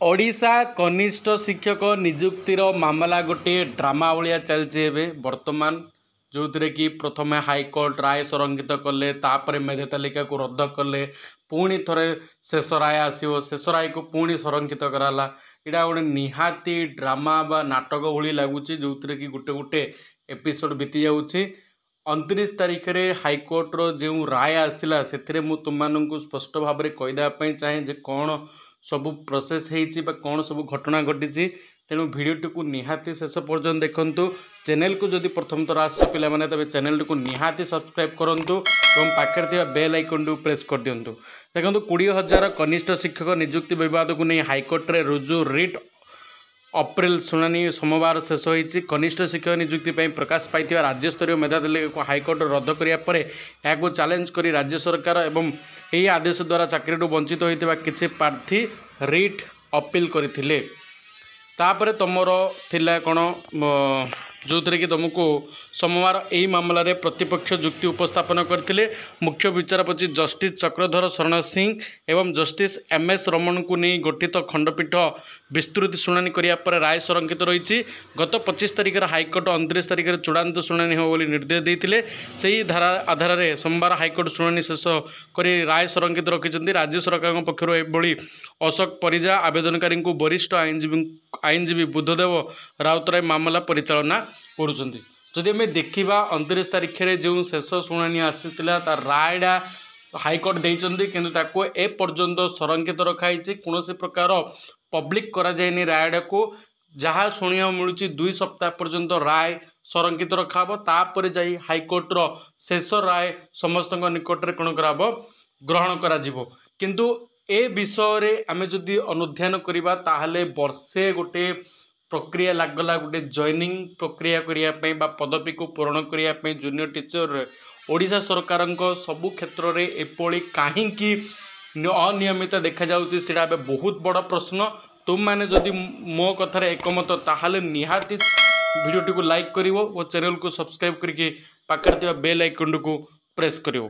ओडिशा कनिष्ठ शिक्षक निजुक्तिर मामला गोटे ड्रामा भाया चलती बर्तमान जो थे कि प्रथम हाईकोर्ट राय संरक्षित कले तापर मेधा तालिका को रद्द कले पुणी थे शेष राय आसो शेष राय को पुणी संरक्षित कराला यहाँ गोटे निहाती ड्रामा बा नाटक भली लगुच जो थे कि गोटे गोटे एपिसोड बीती जाऊँगी 29 तारीख में हाईकोर्टर जो राय आसला से तुमको स्पष्ट भाव में कहीदेपी चाहे जे कौन सबू प्रोसेस होती कौन सब घटना घटी तेणु भिडटी को निहाती शेष पर्यटन देखूँ चैनल को जदि प्रथम थर आस पे तेज चैनल को निहाती सब्सक्राइब करूँ और पाखे बेल आइकन को प्रेस कर दिंतु। देखो 20,000 कनिष्ठ शिक्षक निजुक्ति बद को नहीं हाईकोर्ट में रुजु रिट अप्रैल शुणाणी सोमवार शेष होती कनिष्ठ शिक्षक निजुक्ति प्रकाश पाई राज्यस्तरीय मेधा तालिका को हाईकोर्ट रद्द करापर यहाँ चैलेंज कर राज्य सरकार एवं यही आदेश द्वारा चाकरी वंचित होता किसी प्रार्थी रिट अपील करते तापर तुमर थिला कौन जो थे कि तुमको सोमवार यही मामलें प्रतिपक्ष जुक्ति उपस्थापन करते मुख्य विचारपति जस्टिस चक्रधर शरण सिंह एवं जस्टिस MS रमण को नहीं गठित खंडपीठ विस्तृत शुणाणी करापर राय संरक्षित रही गत 25 तारिख हाईकोर्ट 29 तारिख चूड़ांत शुणाणी हो निर्देश देते से ही धारा आधार में सोमवार हाईकोर्ट शुणाणी शेष कर राय संरक्षित रखिंट राज्य सरकार पक्षर एभली अशोक परिजा आवेदनकारी को वरिष्ठ आईनजीवी बुद्धदेव राउतराय मामला परिचालना करुँच जदि आम देखा 29 तारिख में जो शेष शुणाणी आसीला रायटा हाईकोर्ट देते कि ए पर्यंत संरक्षित रखाई कौन प्रकार पब्लिक कराए रायडा को जहाँ शुणा मिलूँ 2 सप्ताह पर्यंत राय संरक्षित रखा तापर जा हाईकोर्टर शेष राय समस्त निकट में कौन कर ग्रहण किंतु ए विषय आम जदि अनुध्यान करवा ताहले वर्षे गोटे प्रक्रिया लगला गोटे जॉइनिंग प्रक्रिया करने पदवी को पूरण करने जूनियर टीचर ओडिशा सरकार सबू क्षेत्र में एपली कहीं अनियमित देखा जाउछि सेटा बहुत बड़ प्रश्न तुम मैंने जदि मो कथार एकमत ताहले निहाती वीडियो को लाइक करिवो और चैनल को सब्सक्राइब करके पाखरे बेल आइकन को प्रेस करिवो।